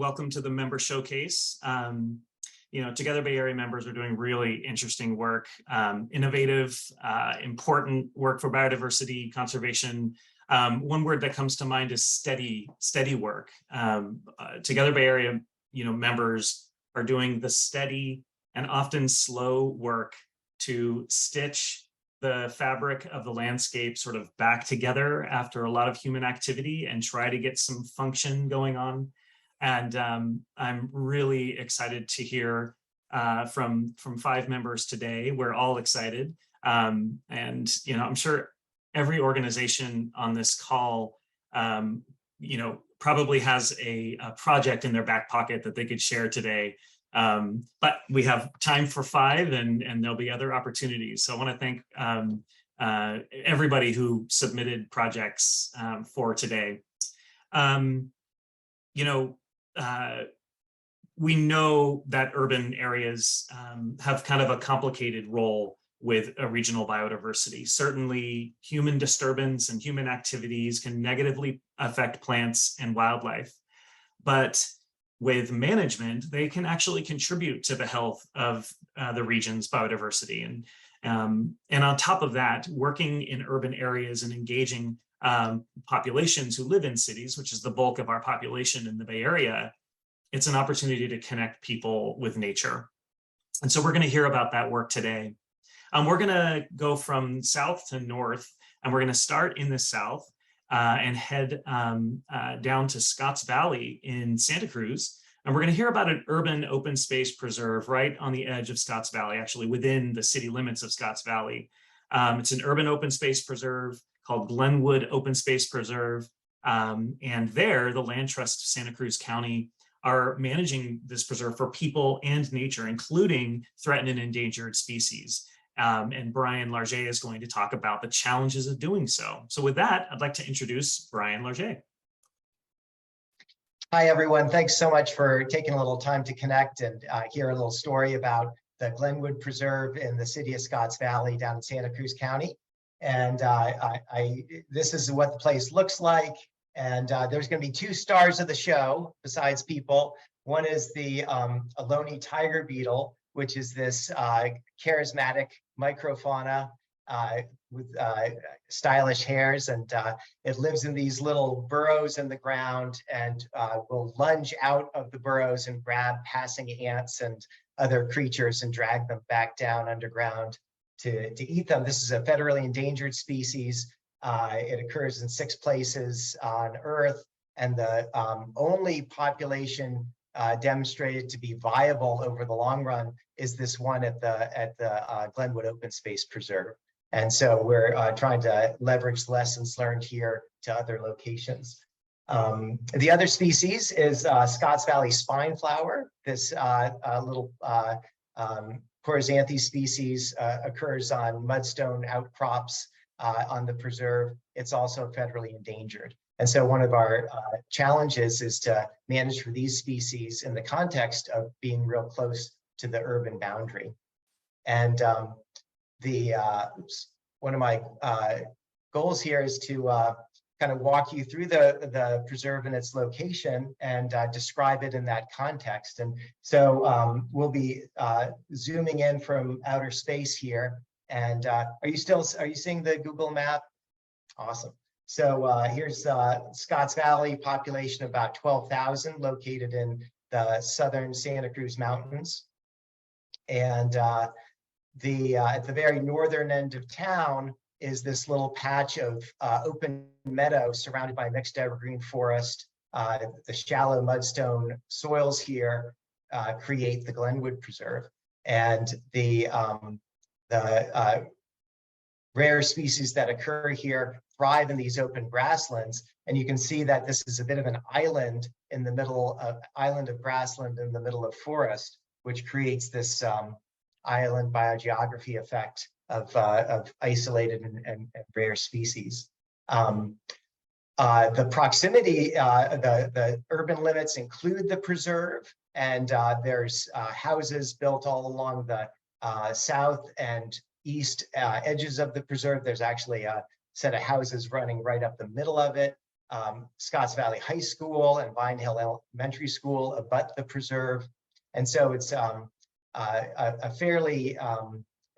welcome to the member showcase. Together Bay Area members are doing really interesting work, innovative, important work for biodiversity conservation. One word that comes to mind is steady work. Together Bay Area, members are doing the steady and often slow work to stitch the fabric of the landscape sort of back together after a lot of human activity and try to get some function going on. And I'm really excited to hear from 5 members today. We're all excited. And, I'm sure every organization on this call, probably has a project in their back pocket that they could share today. But we have time for 5 and there'll be other opportunities. So I want to thank everybody who submitted projects for today. We know that urban areas have kind of a complicated role with a regional biodiversity. Certainly, human disturbance and human activities can negatively affect plants and wildlife. But with management, they can actually contribute to the health of the region's biodiversity. And on top of that, working in urban areas and engaging populations who live in cities, which is the bulk of our population in the Bay Area, it's an opportunity to connect people with nature. And so we're going to hear about that work today. We're going to go from south to north, and we're going to start in the south and head down to Scotts Valley in Santa Cruz. And we're going to hear about an urban open space preserve right on the edge of Scotts Valley, actually within the city limits of Scotts Valley. It's an urban open space preserve called Glenwood Open Space Preserve. And there, the Land Trust of Santa Cruz County are managing this preserve for people and nature, including threatened and endangered species. And Brian Larget is going to talk about the challenges of doing so. So with that, I'd like to introduce Brian Larget. Hi, everyone. Thanks so much for taking a little time to connect and hear a little story about the Glenwood Preserve in the city of Scotts Valley down in Santa Cruz County. And this is what the place looks like. And there's going to be 2 stars of the show besides people. One is the Aloni tiger beetle, which is this charismatic microfauna with stylish hairs, and it lives in these little burrows in the ground and will lunge out of the burrows and grab passing ants and other creatures and drag them back down underground to eat them. This is a federally endangered species. It occurs in 6 places on Earth, and the only population demonstrated to be viable over the long run is this one at the Glenwood Open Space Preserve. And so we're trying to leverage lessons learned here to other locations. The other species is Scotts Valley spine flower. This little Coryzanthes species occurs on mudstone outcrops on the preserve. It's also federally endangered. And so one of our challenges is to manage for these species in the context of being real close to the urban boundary. And one of my goals here is to kind of walk you through the preserve and its location and describe it in that context. And so we'll be zooming in from outer space here. And are you seeing the Google map? Awesome. So here's Scotts Valley, population of about 12,000, located in the southern Santa Cruz Mountains. And at the very northern end of town is this little patch of open meadow surrounded by mixed evergreen forest. The shallow mudstone soils here create the Glenwood Preserve. And the rare species that occur here thrive in these open grasslands. And you can see that this is a bit of an island in the middle of grassland in the middle of forest, which creates this island biogeography effect of isolated and rare species. The proximity, the urban limits include the preserve, and there's houses built all along the south and east edges of the preserve. There's actually a set of houses running right up the middle of it. Scotts Valley High School and Vine Hill Elementary School abut the preserve. And so it's a fairly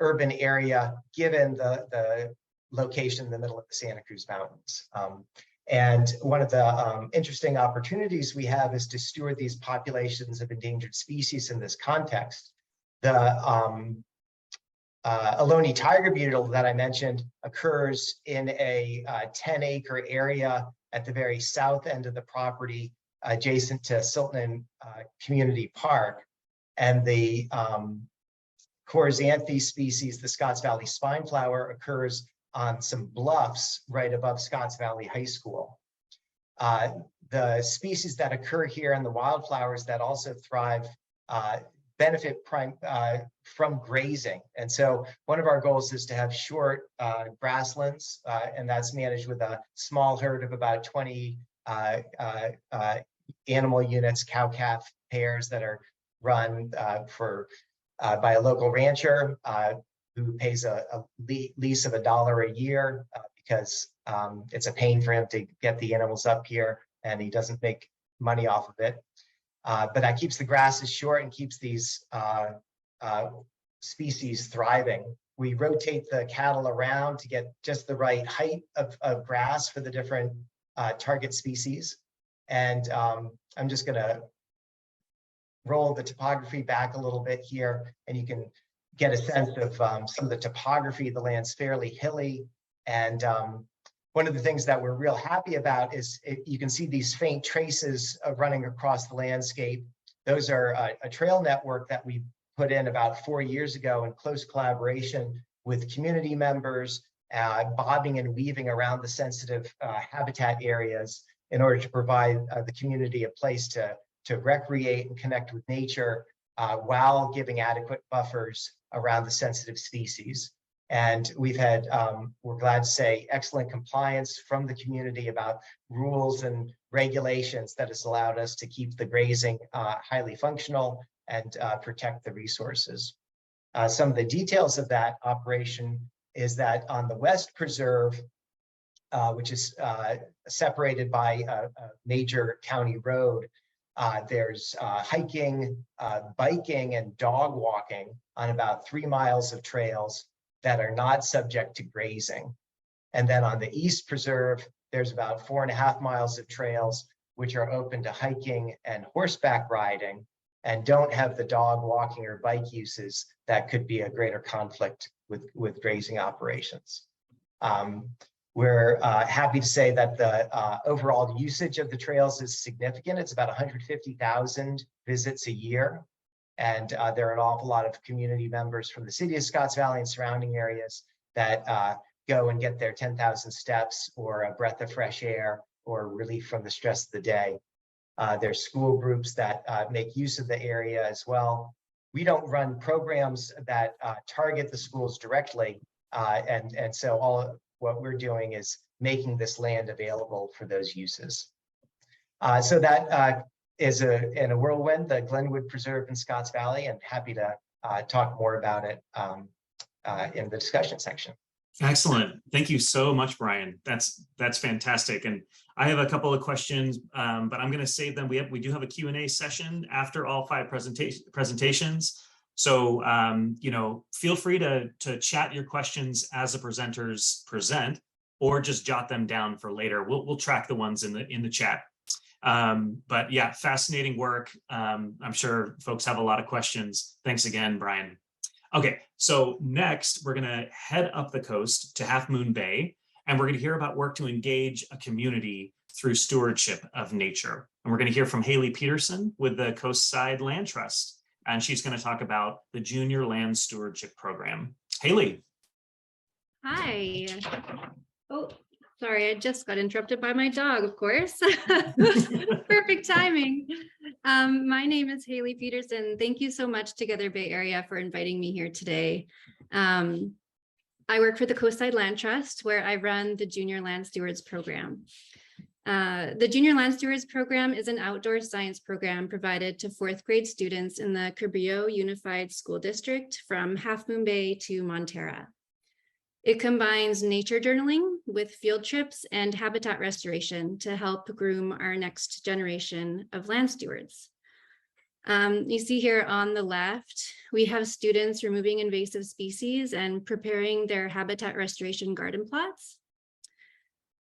urban area given the location in the middle of the Santa Cruz Mountains. And one of the interesting opportunities we have is to steward these populations of endangered species in this context. The Ohlone tiger beetle that I mentioned occurs in a 10-acre area at the very south end of the property, adjacent to Silton Community Park. And the Coryzanthe species, the Scotts Valley spineflower, occurs on some bluffs right above Scotts Valley High School. The species that occur here and the wildflowers that also thrive benefit from grazing. And so one of our goals is to have short grasslands, and that's managed with a small herd of about 20 animal units, cow-calf pairs that are run by a local rancher who pays a lease of $1 a year because it's a pain for him to get the animals up here, and he doesn't make money off of it. But that keeps the grasses short and keeps these species thriving. We rotate the cattle around to get just the right height of grass for the different target species. And I'm just going to roll the topography back a little bit here, and you can get a sense of some of the topography. The land's fairly hilly, and one of the things that we're real happy about is you can see these faint traces of running across the landscape. Those are a trail network that we put in about 4 years ago in close collaboration with community members, bobbing and weaving around the sensitive habitat areas in order to provide the community a place to recreate and connect with nature while giving adequate buffers around the sensitive species. And we've had, we're glad to say, excellent compliance from the community about rules and regulations that has allowed us to keep the grazing highly functional and protect the resources. Some of the details of that operation is that on the West Preserve, which is separated by a major county road, there's hiking, biking, and dog walking on about 3 miles of trails that are not subject to grazing. And then on the East Preserve, there's about 4.5 miles of trails which are open to hiking and horseback riding and don't have the dog walking or bike uses that could be a greater conflict with grazing operations. We're happy to say that the overall usage of the trails is significant. It's about 150,000 visits a year. And there are an awful lot of community members from the city of Scotts Valley and surrounding areas that go and get their 10,000 steps or a breath of fresh air or relief from the stress of the day. There's school groups that make use of the area as well. We don't run programs that target the schools directly. And so all what we're doing is making this land available for those uses. So that is in a whirlwind, the Glenwood Preserve in Scotts Valley, and happy to talk more about it in the discussion section. Excellent. Thank you so much, Brian. That's fantastic. And I have a couple of questions, but I'm going to save them. We do have a Q&A session after all 5 presentations. So, feel free to chat your questions as the presenters present, or just jot them down for later. We'll track the ones in the chat. But yeah, fascinating work. I'm sure folks have a lot of questions. Thanks again, Brian. Okay, so next we're going to head up the coast to Half Moon Bay, and we're going to hear about work to engage a community through stewardship of nature. And we're going to hear from Haley Peterson with the Coastside Land Trust, and she's going to talk about the Junior Land Stewardship Program. Haley. Hi. Oh, sorry, I just got interrupted by my dog, of course. Perfect timing. My name is Haley Peterson. Thank you so much, Together Bay Area, for inviting me here today. I work for the Coastside Land Trust, where I run the Junior Land Stewards Program. The Junior Land Stewards Program is an outdoor science program provided to 4th grade students in the Presidio Unified School District from Half Moon Bay to Montera. It combines nature journaling with field trips and habitat restoration to help groom our next generation of land stewards. You see here on the left, we have students removing invasive species and preparing their habitat restoration garden plots.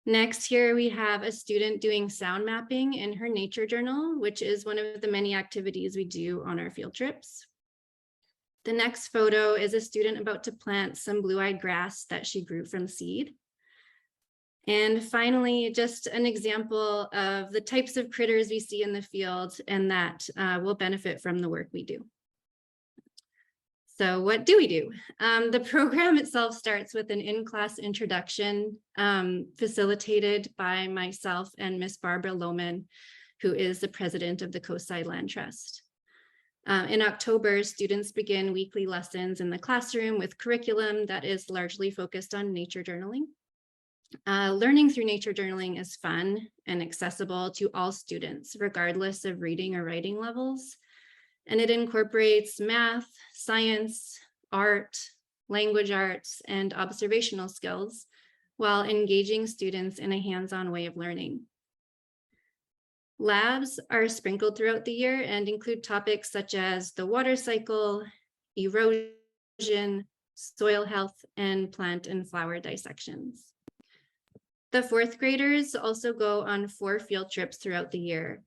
Next, here we have a student doing sound mapping in her nature journal, which is one of the many activities we do on our field trips. The next photo is a student about to plant some blue-eyed grass that she grew from seed. And finally, just an example of the types of critters we see in the field and that will benefit from the work we do. So what do we do? The program itself starts with an in-class introduction facilitated by myself and Miss Barbara Lohman, who is the president of the Coastside Land Trust. In October, students begin weekly lessons in the classroom with curriculum that is largely focused on nature journaling. Learning through nature journaling is fun and accessible to all students, regardless of reading or writing levels. And it incorporates math, science, art, language arts, and observational skills while engaging students in a hands-on way of learning. Labs are sprinkled throughout the year and include topics such as the water cycle, erosion, soil health, and plant and flower dissections. The fourth graders also go on 4 field trips throughout the year.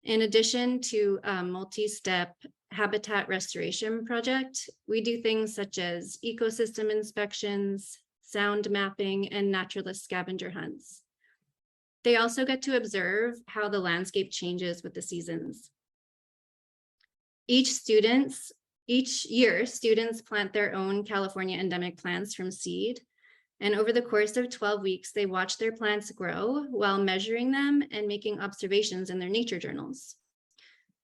In addition to a multi-step habitat restoration project, we do things such as ecosystem inspections, sound mapping, and naturalist scavenger hunts. They also get to observe how the landscape changes with the seasons. Each year, students plant their own California endemic plants from seed. And over the course of 12 weeks, they watch their plants grow while measuring them and making observations in their nature journals.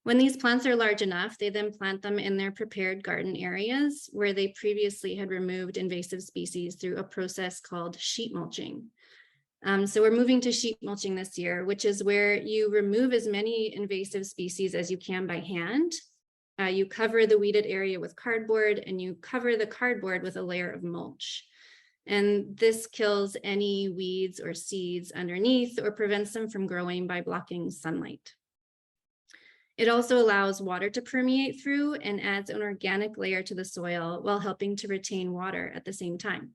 When these plants are large enough, they then plant them in their prepared garden areas where they previously had removed invasive species through a process called sheet mulching. So we're moving to sheet mulching this year, which is where you remove as many invasive species as you can by hand. You cover the weeded area with cardboard and you cover the cardboard with a layer of mulch. And this kills any weeds or seeds underneath or prevents them from growing by blocking sunlight. It also allows water to permeate through and adds an organic layer to the soil while helping to retain water at the same time.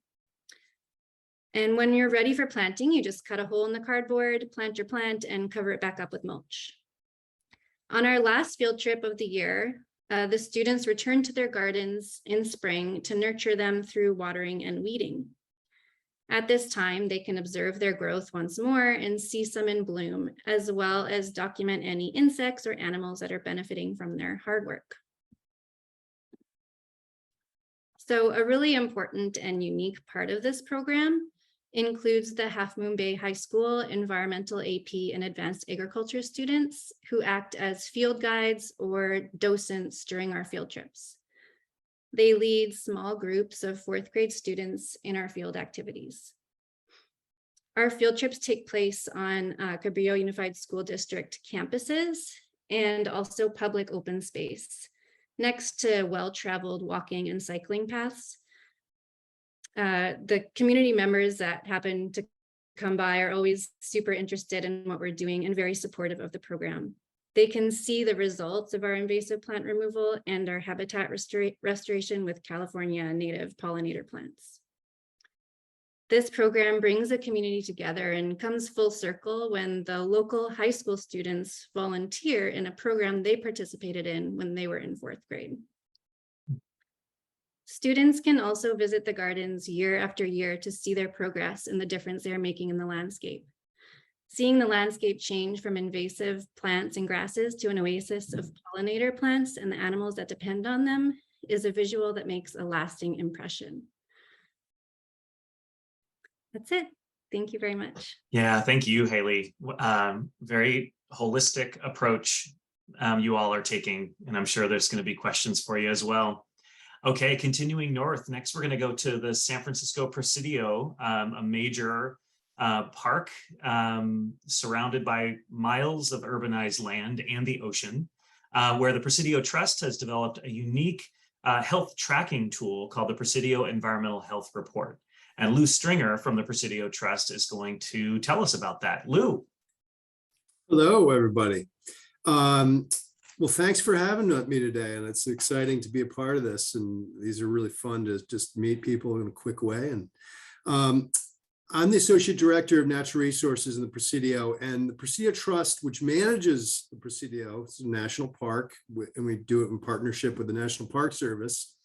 And when you're ready for planting, you just cut a hole in the cardboard, plant your plant, and cover it back up with mulch. On our last field trip of the year, the students returned to their gardens in spring to nurture them through watering and weeding. At this time, they can observe their growth once more and see some in bloom, as well as document any insects or animals that are benefiting from their hard work. So a really important and unique part of this program includes the Half Moon Bay High School Environmental AP and Advanced Agriculture students who act as field guides or docents during our field trips. They lead small groups of 4th grade students in our field activities. Our field trips take place on Cabrillo Unified School District campuses and also public open space next to well-traveled walking and cycling paths. The community members that happen to come by are always super interested in what we're doing and very supportive of the program. They can see the results of our invasive plant removal and our habitat restoration with California native pollinator plants. This program brings the community together and comes full circle when the local high school students volunteer in a program they participated in when they were in 4th grade. Students can also visit the gardens year after year to see their progress and the difference they're making in the landscape. Seeing the landscape change from invasive plants and grasses to an oasis of pollinator plants and the animals that depend on them is a visual that makes a lasting impression. That's it. Thank you very much. Yeah, thank you, Haley. Very holistic approach you all are taking, and I'm sure there's going to be questions for you as well. Okay, continuing north, next we're going to go to the San Francisco Presidio, a major park surrounded by miles of urbanized land and the ocean, where the Presidio Trust has developed a unique health tracking tool called the Presidio Environmental Health Report. And Lou Stringer from the Presidio Trust is going to tell us about that. Lou. Hello, everybody. Well, thanks for having me today, and it's exciting to be a part of this. And these are really fun to just meet people in a quick way. And I'm the Associate Director of Natural Resources in the Presidio, and the Presidio Trust, which manages the Presidio, it's a national park, and we do it in partnership with the National Park Service.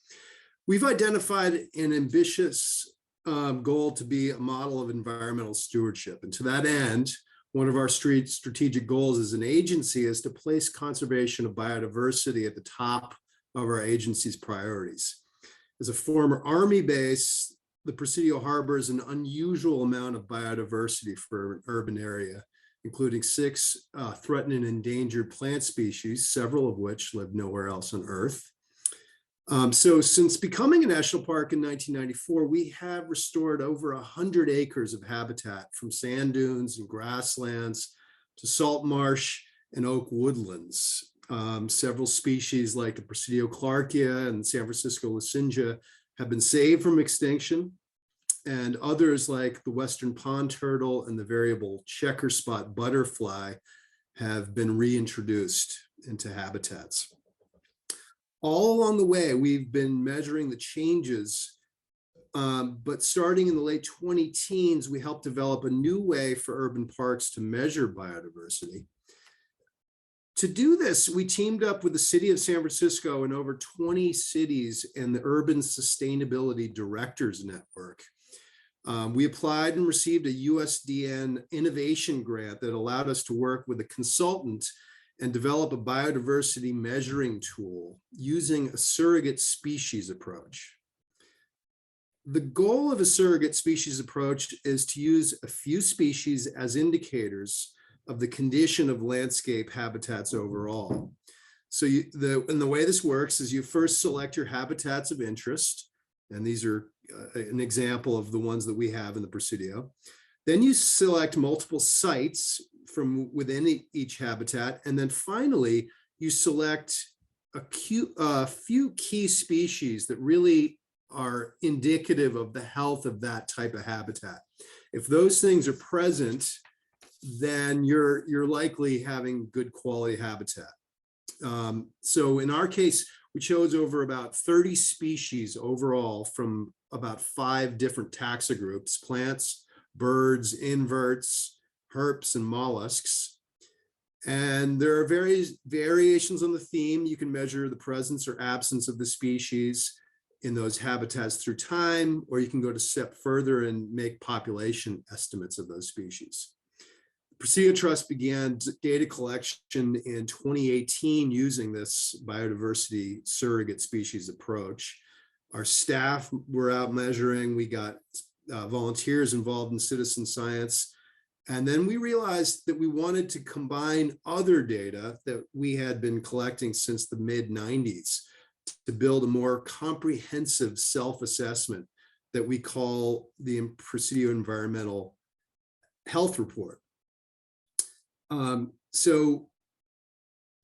We've identified an ambitious goal to be a model of environmental stewardship. And to that end, one of our strategic goals as an agency is to place conservation of biodiversity at the top of our agency's priorities. As a former Army base, the Presidio harbors an unusual amount of biodiversity for an urban area, including 6 threatened and endangered plant species, several of which live nowhere else on Earth. So since becoming a national park in 1994, we have restored over 100 acres of habitat, from sand dunes and grasslands to salt marsh and oak woodlands. Several species like the Presidio clarkia and San Francisco lozenge have been saved from extinction, and others like the western pond turtle and the variable checker spot butterfly have been reintroduced into habitats. All along the way, we've been measuring the changes, but starting in the late 2010s, we helped develop a new way for urban parks to measure biodiversity. To do this, we teamed up with the city of San Francisco and over 20 cities and the Urban Sustainability Directors Network. We applied and received a USDN innovation grant that allowed us to work with a consultant and develop a biodiversity measuring tool using a surrogate species approach. The goal of a surrogate species approach is to use a few species as indicators of the condition of landscape habitats overall. So the way this works is you first select your habitats of interest, and these are an example of the ones that we have in the Presidio. Then you select multiple sites from within each habitat, and then finally you select a few key species that really are indicative of the health of that type of habitat. If those things are present, then you're likely having good quality habitat. So in our case, we chose over about 30 species overall from about 5 different taxa groups: plants, birds, inverts, herps, and mollusks. And there are various variations on the theme. You can measure the presence or absence of the species in those habitats through time, or you can go a step further and make population estimates of those species. The Presidio Trust began data collection in 2018 using this biodiversity surrogate species approach. Our staff were out measuring. We got volunteers involved in citizen science. And then we realized that we wanted to combine other data that we had been collecting since the mid-90s to build a more comprehensive self-assessment that we call the Presidio Environmental Health Report. So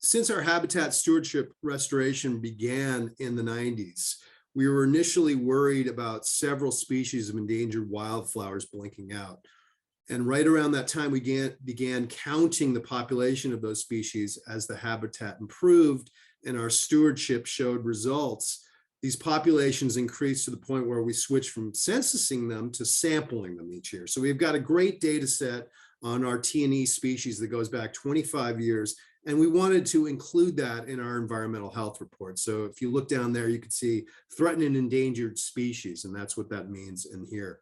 since our habitat stewardship restoration began in the 90s, we were initially worried about several species of endangered wildflowers blinking out. And right around that time, we began counting the population of those species as the habitat improved and our stewardship showed results. These populations increased to the point where we switched from censusing them to sampling them each year. So we've got a great data set on our T&E species that goes back 25 years. And we wanted to include that in our environmental health report. So if you look down there, you can see threatened and endangered species, and that's what that means in here.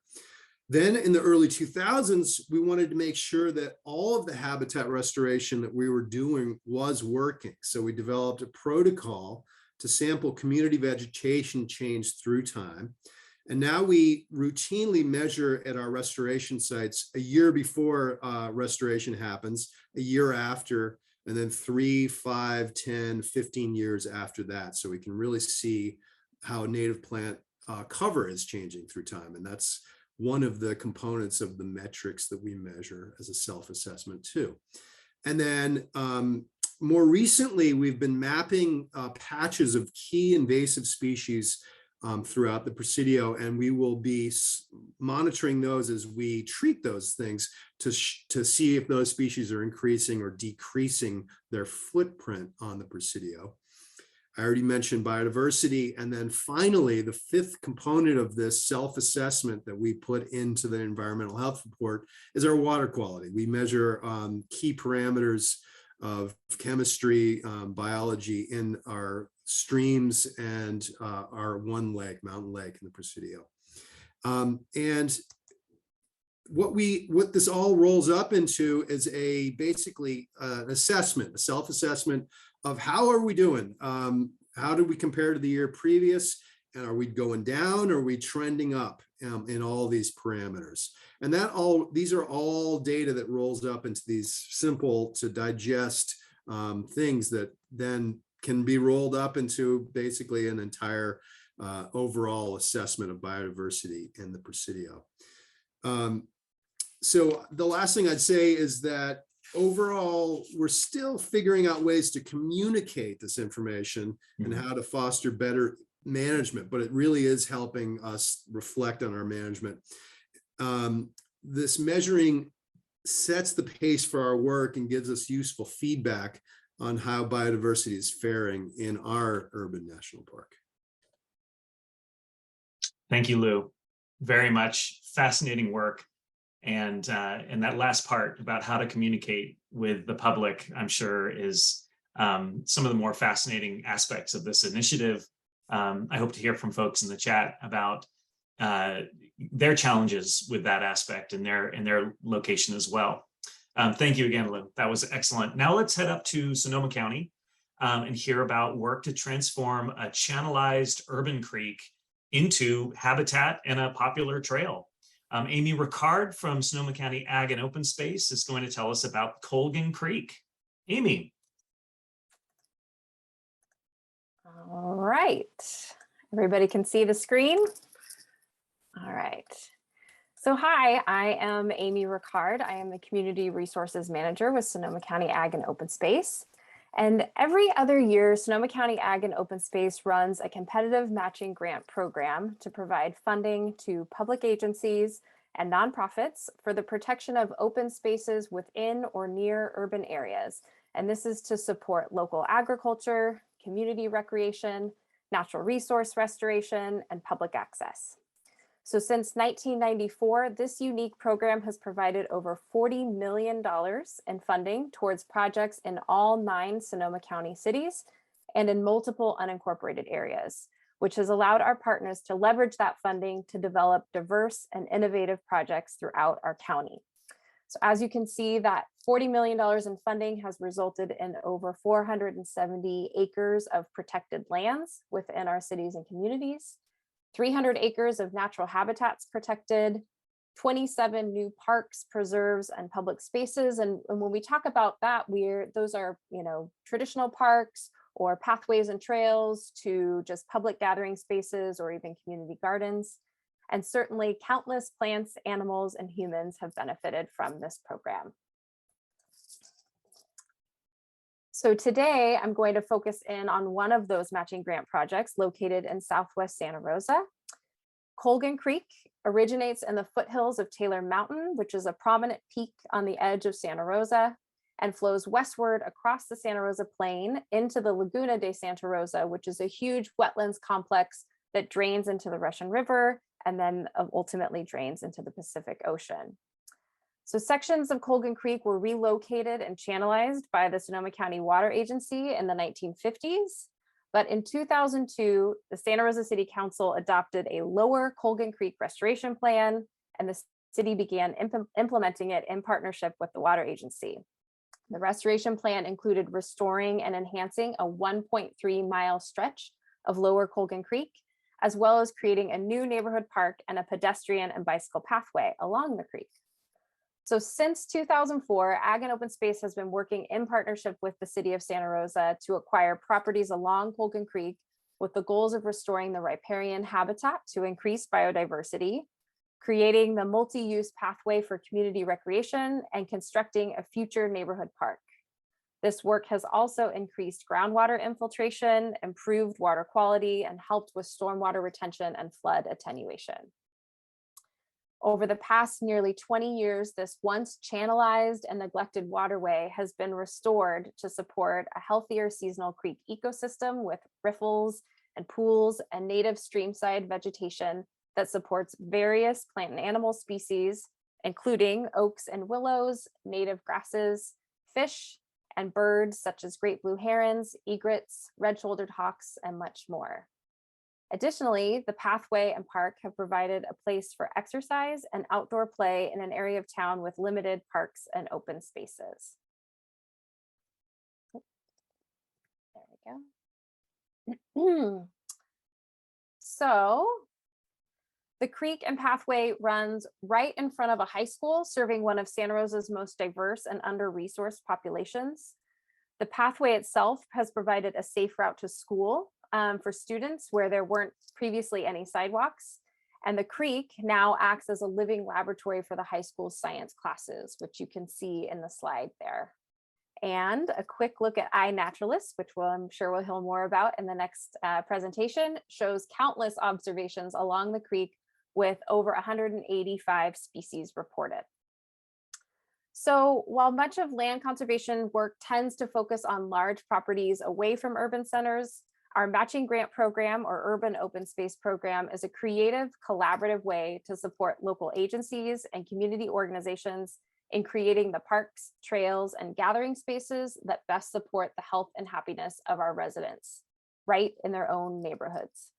Then in the early 2000s, we wanted to make sure that all of the habitat restoration that we were doing was working. So we developed a protocol to sample community vegetation change through time. And now we routinely measure at our restoration sites a year before restoration happens, a year after, and then 3, 5, 10, 15 years after that. So we can really see how native plant cover is changing through time. And that's one of the components of the metrics that we measure as a self-assessment too. And then more recently, we've been mapping patches of key invasive species throughout the Presidio, and we will be monitoring those as we treat those things to see if those species are increasing or decreasing their footprint on the Presidio. I already mentioned biodiversity. And then finally, the fifth component of this self-assessment that we put into the environmental health report is our water quality. We measure key parameters of chemistry, biology in our streams and our one lake, Mountain Lake in the Presidio. And what this all rolls up into is basically an assessment, a self-assessment of how are we doing? How did we compare to the year previous? And are we going down or are we trending up in all these parameters? And these are all data that rolls up into these simple to digest things that then can be rolled up into basically an entire overall assessment of biodiversity in the Presidio. So the last thing I'd say is that overall, we're still figuring out ways to communicate this information and how to foster better management, but it really is helping us reflect on our management. This measuring sets the pace for our work and gives us useful feedback on how biodiversity is faring in our urban national park. Thank you, Lou. Very much fascinating work. And that last part about how to communicate with the public, I'm sure, is some of the more fascinating aspects of this initiative. I hope to hear from folks in the chat about their challenges with that aspect in their location as well. Thank you again, Lou. That was excellent. Now let's head up to Sonoma County and hear about work to transform a channelized urban creek into habitat and a popular trail. Amy Ricard from Sonoma County Ag and Open Space is going to tell us about Colgan Creek. Amy. All right, everybody can see the screen. All right. So hi, I am Amy Ricard. I am the Community Resources Manager with Sonoma County Ag and Open Space. And every other year, Sonoma County Ag and Open Space runs a competitive matching grant program to provide funding to public agencies and nonprofits for the protection of open spaces within or near urban areas. And this is to support local agriculture, community recreation, natural resource restoration, and public access. So since 1994, this unique program has provided over $40 million in funding towards projects in all 9 Sonoma County cities and in multiple unincorporated areas, which has allowed our partners to leverage that funding to develop diverse and innovative projects throughout our county. So as you can see, that $40 million in funding has resulted in over 470 acres of protected lands within our cities and communities, 300 acres of natural habitats protected, 27 new parks, preserves, and public spaces. And when we talk about that, those are, traditional parks or pathways and trails to just public gathering spaces or even community gardens. And certainly countless plants, animals, and humans have benefited from this program. So today I'm going to focus in on one of those matching grant projects located in Southwest Santa Rosa. Colgan Creek originates in the foothills of Taylor Mountain, which is a prominent peak on the edge of Santa Rosa, and flows westward across the Santa Rosa Plain into the Laguna de Santa Rosa, which is a huge wetlands complex that drains into the Russian River and then ultimately drains into the Pacific Ocean. So sections of Colgan Creek were relocated and channelized by the Sonoma County Water Agency in the 1950s. But in 2002, the Santa Rosa City Council adopted a lower Colgan Creek restoration plan, and the city began implementing it in partnership with the water agency. The restoration plan included restoring and enhancing a 1.3-mile stretch of lower Colgan Creek, as well as creating a new neighborhood park and a pedestrian and bicycle pathway along the creek. So since 2004, Ag and Open Space has been working in partnership with the city of Santa Rosa to acquire properties along Colgan Creek with the goals of restoring the riparian habitat to increase biodiversity, creating the multi-use pathway for community recreation, and constructing a future neighborhood park. This work has also increased groundwater infiltration, improved water quality, and helped with stormwater retention and flood attenuation. Over the past nearly 20 years, this once channelized and neglected waterway has been restored to support a healthier seasonal creek ecosystem with riffles and pools and native streamside vegetation that supports various plant and animal species, including oaks and willows, native grasses, fish, and birds such as great blue herons, egrets, red-shouldered hawks, and much more. Additionally, the pathway and park have provided a place for exercise and outdoor play in an area of town with limited parks and open spaces. There we go. So the creek and pathway runs right in front of a high school, serving one of Santa Rosa's most diverse and under-resourced populations. The pathway itself has provided a safe route to school for students where there weren't previously any sidewalks. And the creek now acts as a living laboratory for the high school science classes, which you can see in the slide there. And a quick look at iNaturalist, which I'm sure we'll hear more about in the next presentation, shows countless observations along the creek with over 185 species reported. So while much of land conservation work tends to focus on large properties away from urban centers, our matching grant program or urban open space program is a creative, collaborative way to support local agencies and community organizations in creating the parks, trails, and gathering spaces that best support the health and happiness of our residents, right in their own neighborhoods.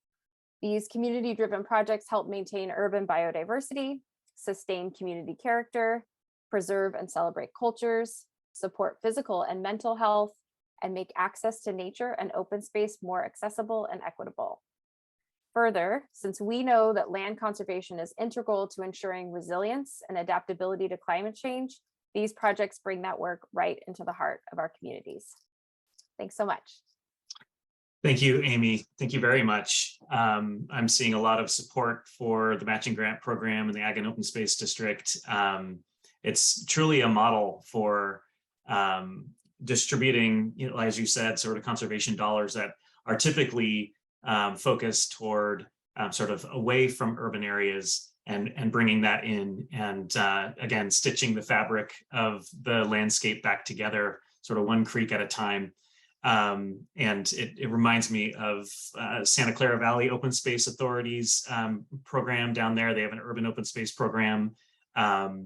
These community-driven projects help maintain urban biodiversity, sustain community character, preserve and celebrate cultures, support physical and mental health, and make access to nature and open space more accessible and equitable. Further, since we know that land conservation is integral to ensuring resilience and adaptability to climate change, these projects bring that work right into the heart of our communities. Thanks so much. Thank you, Amy. Thank you very much. I'm seeing a lot of support for the matching grant program in the Ag and Open Space District. It's truly a model for distributing, as you said, sort of conservation dollars that are typically focused toward sort of away from urban areas and bringing that in and again, stitching the fabric of the landscape back together, sort of one creek at a time. And it reminds me of Santa Clara Valley Open Space Authority's program down there. They have an urban open space program.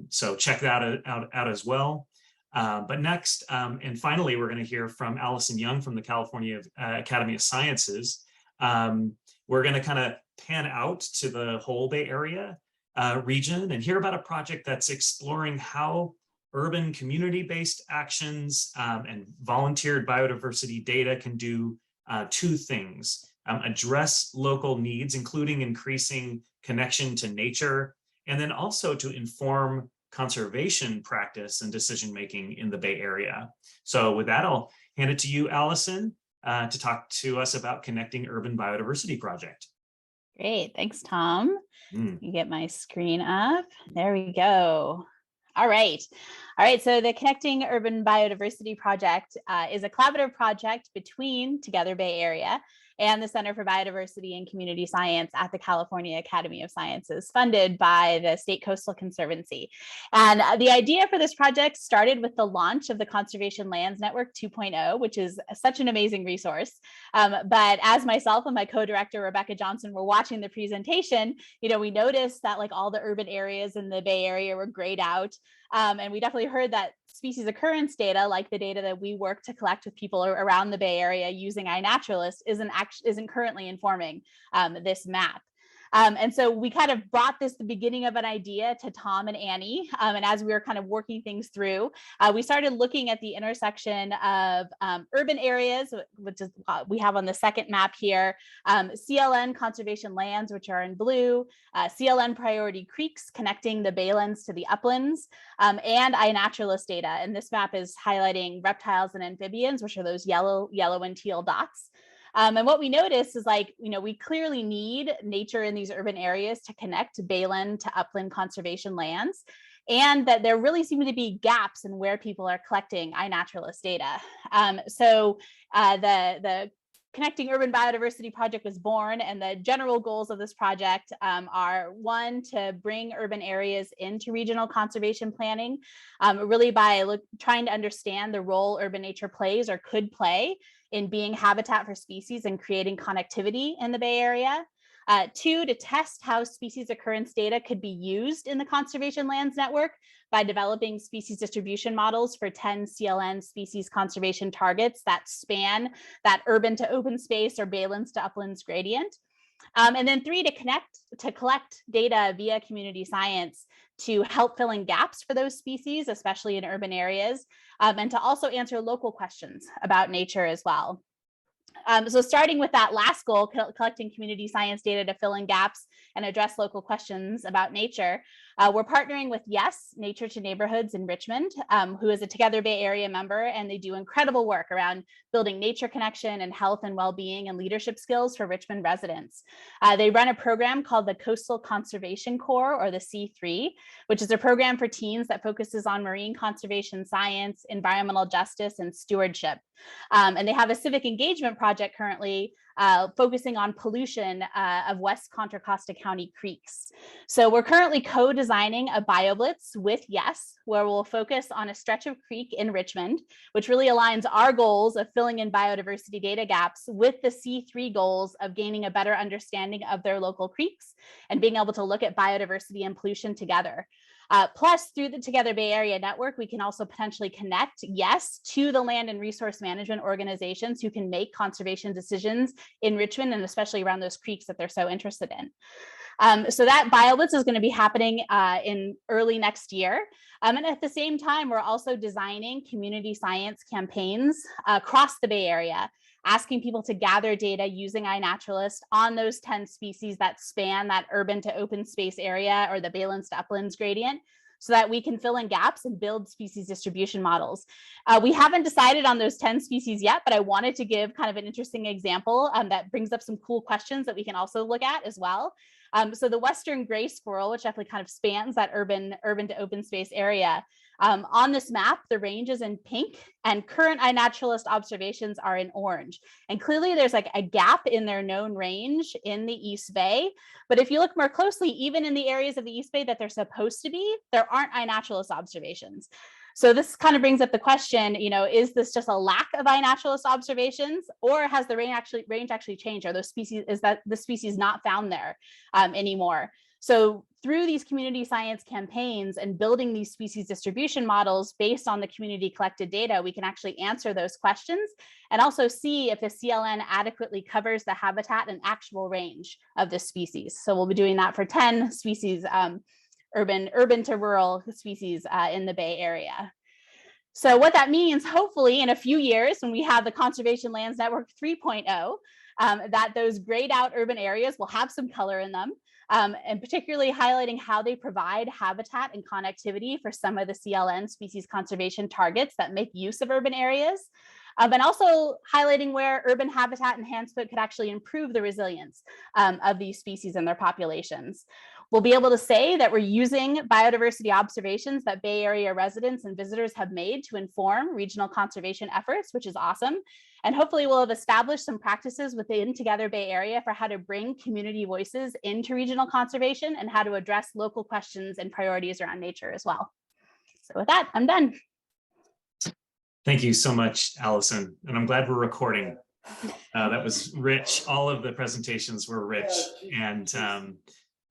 So check that out as well. But next, and finally, we're going to hear from Allison Young from the California Academy of Sciences. We're going to kind of pan out to the whole Bay Area region and hear about a project that's exploring how urban community-based actions and volunteered biodiversity data can do two things: address local needs, including increasing connection to nature, and then also to inform conservation practice and decision-making in the Bay Area. So with that, I'll hand it to you, Allison, to talk to us about Connecting Urban Biodiversity Project. Great, thanks, Tom. You get my screen up. There we go. All right. So the Connecting Urban Biodiversity Project is a collaborative project between Together Bay Area and the Center for Biodiversity and Community Science at the California Academy of Sciences, funded by the State Coastal Conservancy. And the idea for this project started with the launch of the Conservation Lands Network 2.0, which is such an amazing resource. But as myself and my co-director, Rebecca Johnson, were watching the presentation, we noticed that like all the urban areas in the Bay Area were grayed out. And we definitely heard that species occurrence data, like the data that we work to collect with people around the Bay Area using iNaturalist, isn't currently informing this map. And so we kind of brought the beginning of an idea to Tom and Annie. And as we were kind of working things through, we started looking at the intersection of urban areas, which is we have on the second map here, CLN conservation lands, which are in blue, CLN priority creeks connecting the baylands to the uplands, and iNaturalist data. And this map is highlighting reptiles and amphibians, which are those yellow and teal dots. And what we noticed is we clearly need nature in these urban areas to connect bayland to upland conservation lands. and that there really seem to be gaps in where people are collecting iNaturalist data. So the Connecting Urban Biodiversity project was born, and the general goals of this project are, one, to bring urban areas into regional conservation planning, really by trying to understand the role urban nature plays or could play in being habitat for species and creating connectivity in the Bay Area. Two, to test how species occurrence data could be used in the Conservation Lands Network by developing species distribution models for 10 CLN species conservation targets that span that urban to open space or baylands to uplands gradient. And then three, to collect data via community science to help fill in gaps for those species, especially in urban areas, and to also answer local questions about nature as well. So starting with that last goal, collecting community science data to fill in gaps and address local questions about nature, we're partnering with Yes, Nature to Neighborhoods in Richmond, who is a Together Bay Area member, and they do incredible work around building nature connection and health and well-being and leadership skills for Richmond residents. They run a program called the Coastal Conservation Corps, or the C3, which is a program for teens that focuses on marine conservation science, environmental justice, and stewardship. And they have a civic engagement project currently focusing on pollution of West Contra Costa County creeks. So we're currently co-designing a BioBlitz with Yes, where we'll focus on a stretch of creek in Richmond, which really aligns our goals of filling in biodiversity data gaps with the C3 goals of gaining a better understanding of their local creeks and being able to look at biodiversity and pollution together. Plus, through the Together Bay Area Network, we can also potentially connect, Yes, to the land and resource management organizations who can make conservation decisions in Richmond, and especially around those creeks that they're so interested in. So that BioBlitz is going to be happening in early next year. And at the same time, we're also designing community science campaigns across the Bay Area, asking people to gather data using iNaturalist on those 10 species that span that urban to open space area, or the baylands to uplands gradient, so that we can fill in gaps and build species distribution models. We haven't decided on those 10 species yet, but I wanted to give kind of an interesting example that brings up some cool questions that we can also look at as well. So the Western gray squirrel, which definitely kind of spans that urban to open space area. On this map, the range is in pink and current iNaturalist observations are in orange. And clearly there's like a gap in their known range in the East Bay. But if you look more closely, even in the areas of the East Bay that they're supposed to be, there aren't iNaturalist observations. So this kind of brings up the question, is this just a lack of iNaturalist observations, or has the range actually changed? Are those species, is that the species not found there anymore? So through these community science campaigns and building these species distribution models based on the community collected data, we can actually answer those questions and also see if the CLN adequately covers the habitat and actual range of the species. So we'll be doing that for 10 species, urban to rural species in the Bay Area. So what that means, hopefully in a few years, when we have the Conservation Lands Network 3.0, that those grayed out urban areas will have some color in them, and particularly highlighting how they provide habitat and connectivity for some of the CLN species conservation targets that make use of urban areas, and also highlighting where urban habitat enhancement could actually improve the resilience of these species and their populations. We'll be able to say that we're using biodiversity observations that Bay Area residents and visitors have made to inform regional conservation efforts, which is awesome. And hopefully we'll have established some practices within Together Bay Area for how to bring community voices into regional conservation and how to address local questions and priorities around nature as well. So with that, I'm done. Thank you so much, Allison. And I'm glad we're recording. That was rich. All of the presentations were rich. And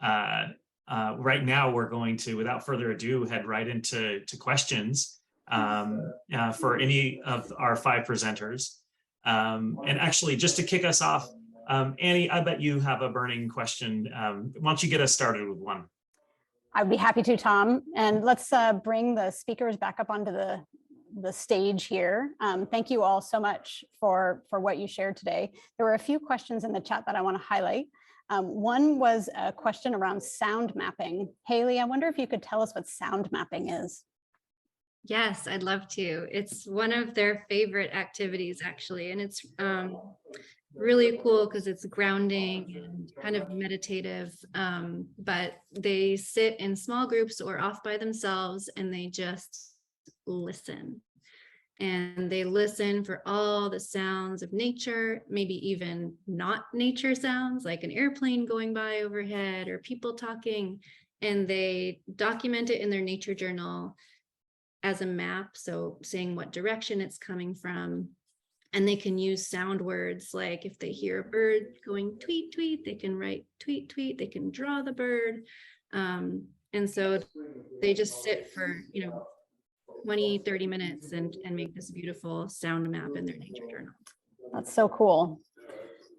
right now we're going to, without further ado, head right into questions for any of our 5 presenters. And actually, just to kick us off, Annie, I bet you have a burning question. Why don't you get us started with one? I'd be happy to, Tom. And let's bring the speakers back up onto the stage here. Thank you all so much for what you shared today. There were a few questions in the chat that I want to highlight. One was a question around sound mapping. Haley, I wonder if you could tell us what sound mapping is. Yes, I'd love to. It's one of their favorite activities, actually, and it's really cool because it's grounding and kind of meditative. But they sit in small groups or off by themselves and they just listen. And they listen for all the sounds of nature, maybe even not nature sounds like an airplane going by overhead or people talking. And they document it in their nature journal as a map. So saying what direction it's coming from. And they can use sound words, like if they hear a bird going tweet, tweet, they can write tweet, tweet, they can draw the bird. And so they just sit for, 20, 30 minutes and make this beautiful sound map in their nature journal. That's so cool.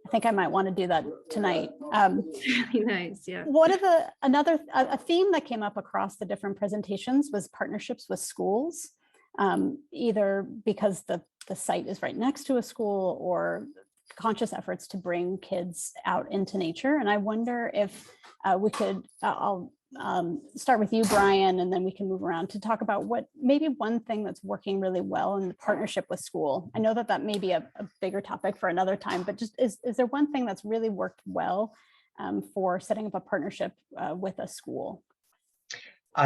I think I might want to do that tonight. Really nice, yeah. One of a theme that came up across the different presentations was partnerships with schools, either because the site is right next to a school or conscious efforts to bring kids out into nature. And I wonder if we could, I'll start with you, Brian, and then we can move around to talk about what maybe one thing that's working really well in the partnership with school. I know that may be a bigger topic for another time, but just is there one thing that's really worked well for setting up a partnership with a school?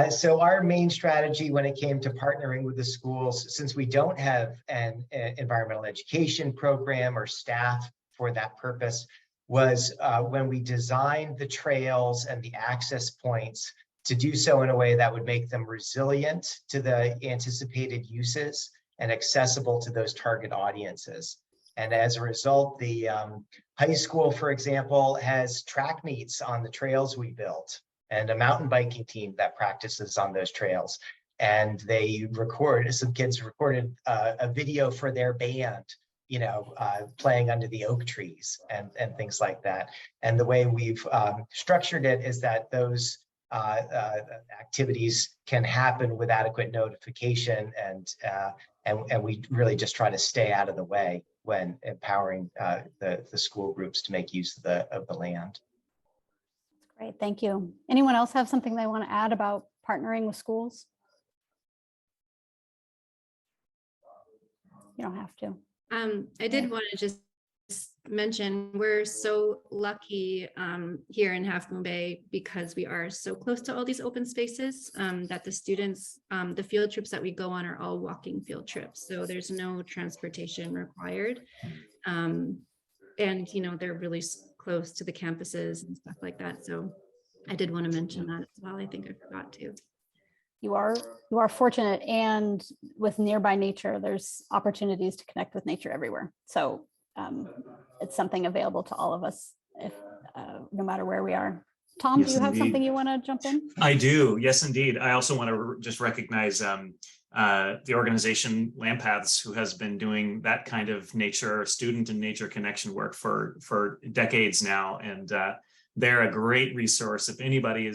So our main strategy when it came to partnering with the schools, since we don't have an environmental education program or staff for that purpose, was when we designed the trails and the access points to do so in a way that would make them resilient to the anticipated uses and accessible to those target audiences. And as a result, the high school, for example, has track meets on the trails we built and a mountain biking team that practices on those trails. And some kids recorded a video for their band, playing under the oak trees and things like that. And the way we've structured it is that those activities can happen with adequate notification, and we really just try to stay out of the way when empowering the school groups to make use of the land. Great, thank you. Anyone else have something they want to add about partnering with schools? You don't have to. I did want to just mention we're so lucky here in Half Moon Bay because we are so close to all these open spaces that the students, the field trips that we go on are all walking field trips. So there's no transportation required. And, they're really close to the campuses and stuff like that. So I did want to mention that as well. I think I forgot to. You are fortunate, and with nearby nature, there's opportunities to connect with nature everywhere. So it's something available to all of us, no matter where we are. Tom, Yes, do you have indeed. something you want to jump in? I do. Yes, indeed. I also want to just recognize the organization Land Paths, who has been doing that kind of student and nature connection work for decades now. And they're a great resource. If anybody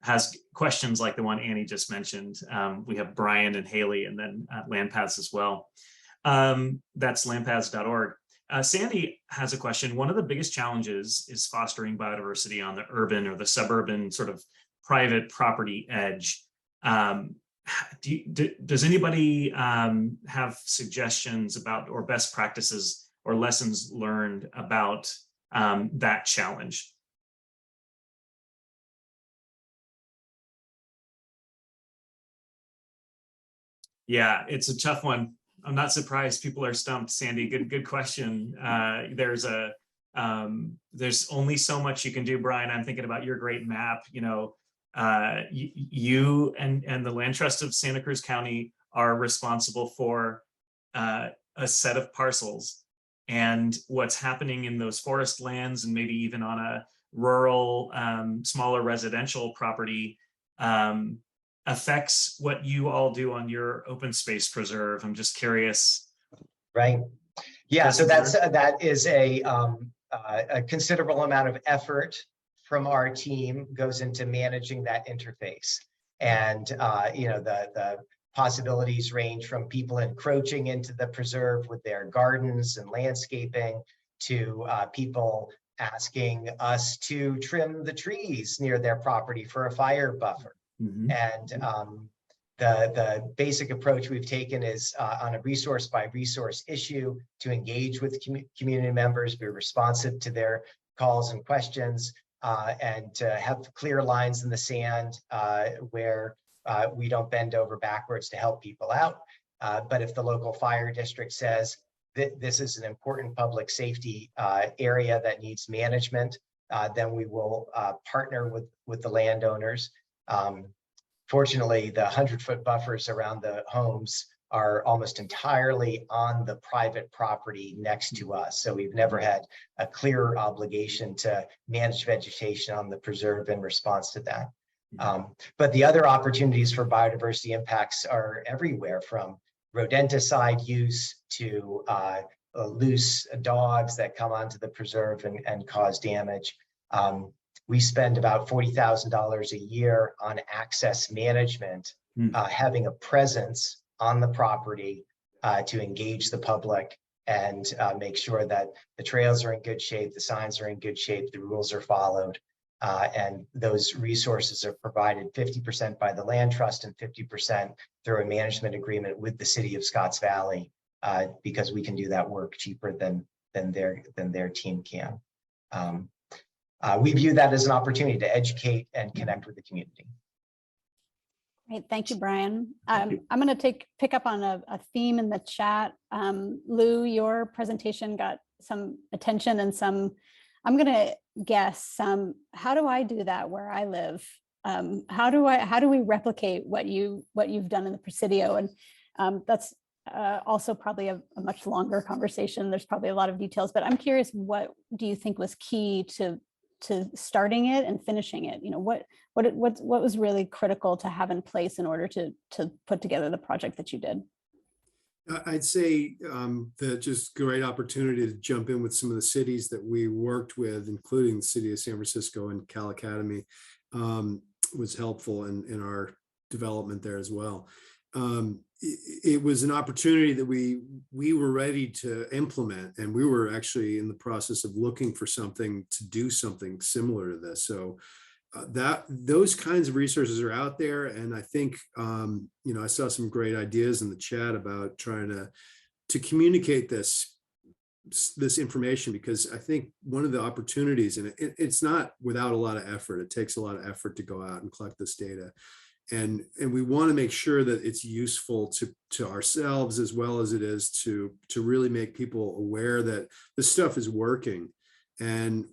has questions like the one Annie just mentioned, we have Brian and Haley, and then Land Paths as well. That's landpaths.org. Sandy has a question. One of the biggest challenges is fostering biodiversity on the urban or the suburban sort of private property edge. Does anybody have suggestions about or best practices or lessons learned about that challenge? Yeah, it's a tough one. I'm not surprised people are stumped, Sandy. Good question. There's only so much you can do, Brian. I'm thinking about your great map. You and the Land Trust of Santa Cruz County are responsible for a set of parcels, and what's happening in those forest lands and maybe even on a rural, smaller residential property affects what you all do on your open space preserve. I'm just curious. Right. Yeah. So that is a considerable amount of effort from our team goes into managing that interface. And the possibilities range from people encroaching into the preserve with their gardens and landscaping to people asking us to trim the trees near their property for a fire buffer. Mm-hmm. And The basic approach we've taken is on a resource by resource issue to engage with community members, be responsive to their calls and questions, and to have clear lines in the sand where we don't bend over backwards to help people out. But if the local fire district says that this is an important public safety area that needs management, then we will partner with the landowners. Fortunately, the 100-foot buffers around the homes are almost entirely on the private property next to us. So we've never had a clear obligation to manage vegetation on the preserve in response to that. But the other opportunities for biodiversity impacts are everywhere, from rodenticide use to loose dogs that come onto the preserve and cause damage. We spend about $40,000 a year on access management, having a presence on the property to engage the public and make sure that the trails are in good shape, the signs are in good shape, the rules are followed. And those resources are provided 50% by the land trust and 50% through a management agreement with the city of Scotts Valley, because we can do that work cheaper than their team can. We view that as an opportunity to educate and connect with the community. Great, thank you, Brian. I'm going to pick up on a theme in the chat. Lou, your presentation got some attention and some, I'm going to guess, how do I do that where I live? How do we replicate what you've done in the Presidio? And that's also probably a much longer conversation. There's probably a lot of details, but I'm curious, what do you think was key to starting it and finishing it? You know, what was really critical to have in place in order to put together the project that you did? I'd say that just great opportunity to jump in with some of the cities that we worked with, including the city of San Francisco and Cal Academy, was helpful in our development there as well. It was an opportunity that we were ready to implement, and we were actually in the process of looking for something to do something similar to this. So those kinds of resources are out there, and I think I saw some great ideas in the chat about trying to communicate this information, because I think one of the opportunities, and it's not without a lot of effort. It takes a lot of effort to go out and collect this data. And we want to make sure that it's useful to ourselves as well as it is to really make people aware that this stuff is working. And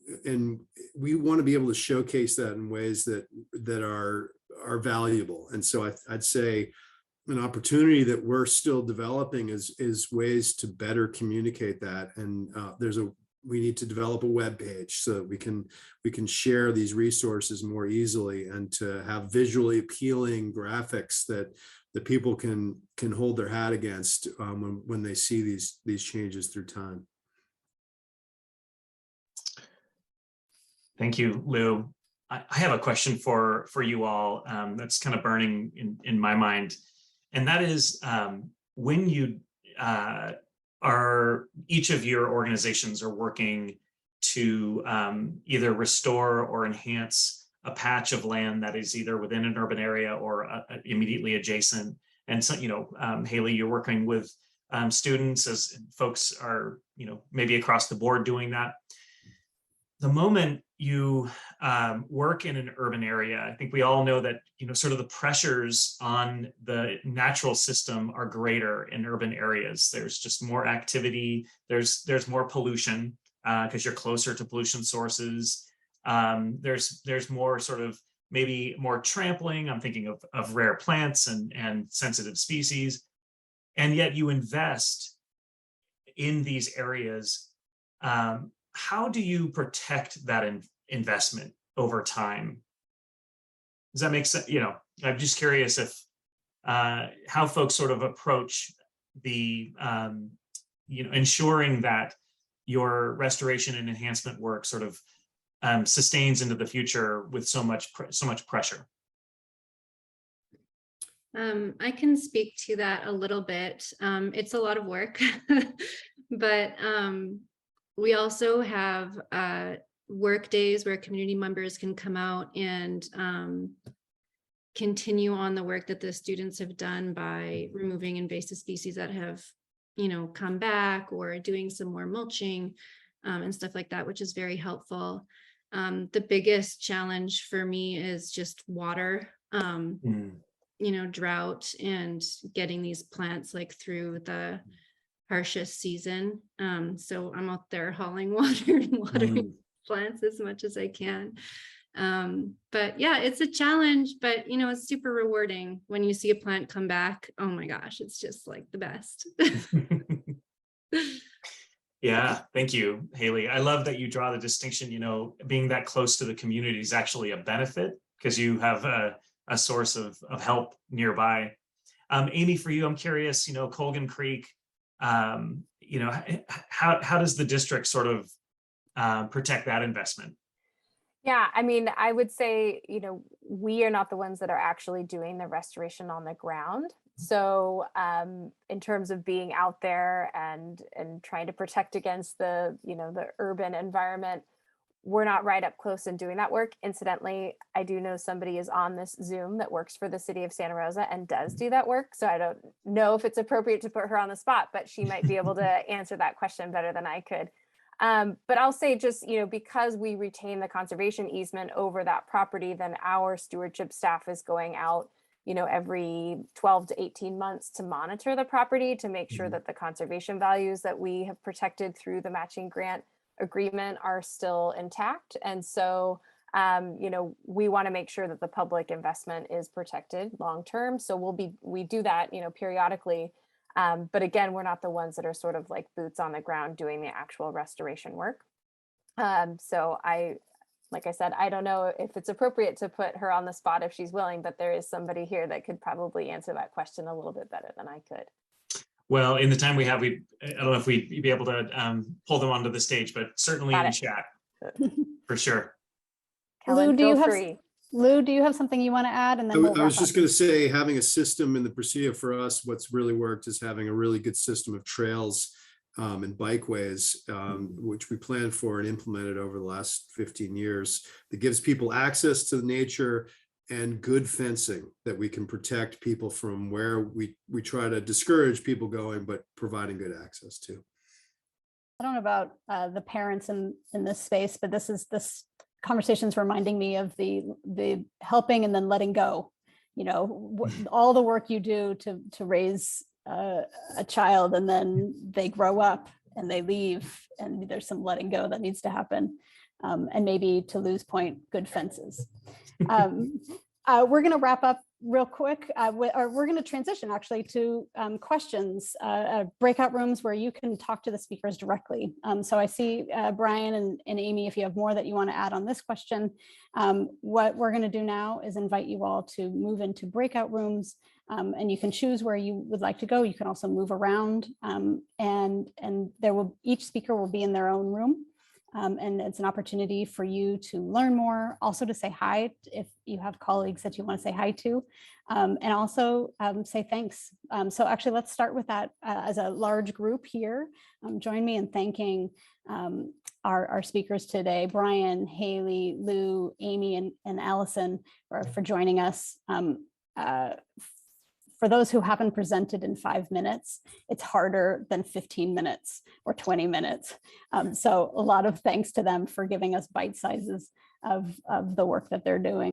we want to be able to showcase that in ways that are valuable. And so I'd say an opportunity that we're still developing is ways to better communicate that. And we need to develop a web page so that we can share these resources more easily, and to have visually appealing graphics that people can hold their hat against when they see these changes through time. Thank you, Lou. I have a question for you all that's kind of burning in my mind, and that is when you each of your organizations are working to either restore or enhance a patch of land that is either within an urban area or immediately adjacent. And so, Haley, you're working with students, as folks are, maybe across the board doing that. The moment you work in an urban area, I think we all know that, sort of the pressures on the natural system are greater in urban areas. There's just more activity. There's more pollution because you're closer to pollution sources. There's more sort of maybe more trampling. I'm thinking of rare plants and sensitive species. And yet you invest in these areas. How do you protect that investment over time? Does that make sense? I'm just curious if how folks sort of approach the ensuring that your restoration and enhancement work sort of sustains into the future with so much pressure. I can speak to that a little bit. It's a lot of work, but we also have work days where community members can come out and continue on the work that the students have done by removing invasive species that have, come back, or doing some more mulching and stuff like that, which is very helpful. The biggest challenge for me is just water, drought, and getting these plants like through the harshest season. So I'm out there hauling water and watering plants as much as I can. But yeah, it's a challenge, but it's super rewarding when you see a plant come back. Oh my gosh, it's just like the best. Yeah, thank you, Haley. I love that you draw the distinction, being that close to the community is actually a benefit because you have a source of help nearby. Amy, for you, I'm curious, Colgan Creek, how does the district sort of protect that investment? Yeah, I mean, I would say, we are not the ones that are actually doing the restoration on the ground. So in terms of being out there and trying to protect against the urban environment, we're not right up close and doing that work. Incidentally, I do know somebody is on this Zoom that works for the city of Santa Rosa and does do that work. So I don't know if it's appropriate to put her on the spot, but she might be able to answer that question better than I could. But I'll say just, because we retain the conservation easement over that property, then our stewardship staff is going out, every 12 to 18 months to monitor the property to make sure that the conservation values that we have protected through the matching grant agreement are still intact. And so, we want to make sure that the public investment is protected long-term. So we do that, periodically. But again, we're not the ones that are sort of like boots on the ground doing the actual restoration work. So like I said, I don't know if it's appropriate to put her on the spot if she's willing, but there is somebody here that could probably answer that question a little bit better than I could. Well, in the time we have, I don't know if we'd be able to pull them onto the stage, but certainly in chat, for sure. Kellen, Lou, do you have something you want to add? And then I was just going to say, having a system in the Presidio for us, what's really worked is having a really good system of trails and bikeways, which we planned for and implemented over the last 15 years, that gives people access to nature and good fencing that we can protect people from where we try to discourage people going, but providing good access to. I don't know about the parents in this space, but this conversation's reminding me of the helping and then letting go. All the work you do to raise a child, and then they grow up and they leave, and there's some letting go that needs to happen. And maybe, to Lou's point, good fences. We're going to wrap up real quick, or we're going to transition actually to questions, breakout rooms where you can talk to the speakers directly. So I see Brian and Amy, if you have more that you want to add on this question. What we're going to do now is invite you all to move into breakout rooms, and you can choose where you would like to go. You can also move around, and each speaker will be in their own room. And it's an opportunity for you to learn more, also to say hi if you have colleagues that you want to say hi to, and also say thanks. So actually, let's start with that as a large group here. Join me in thanking our speakers today, Brian, Haley, Lou, Amy, and Allison for joining us. For those who haven't presented in 5 minutes, it's harder than 15 minutes or 20 minutes. So a lot of thanks to them for giving us bite sizes of the work that they're doing.